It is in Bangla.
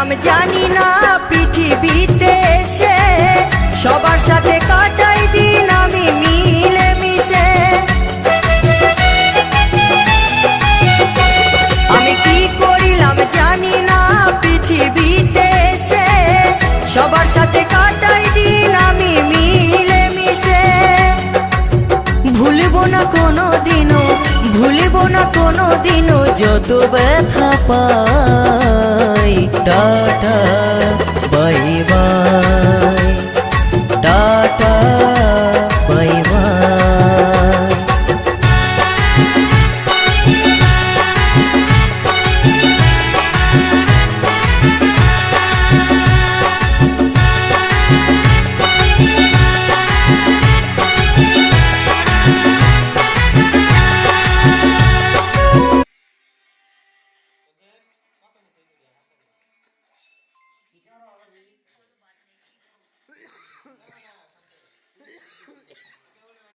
করিলাম জানি না পৃথিবীতে এসে সবার সাথে কাটাই দিন আমি মিলে মিশে। আমি কি করিলাম জানি না পৃথিবীতে এসে সবার সাথে কাটাই দিন আমি মিলে মিশে। ভুলব না কোনো দিনও, ভুলব না কোনো দিনও যত ব্যথা পাই। Tata bye bye, tata bye by.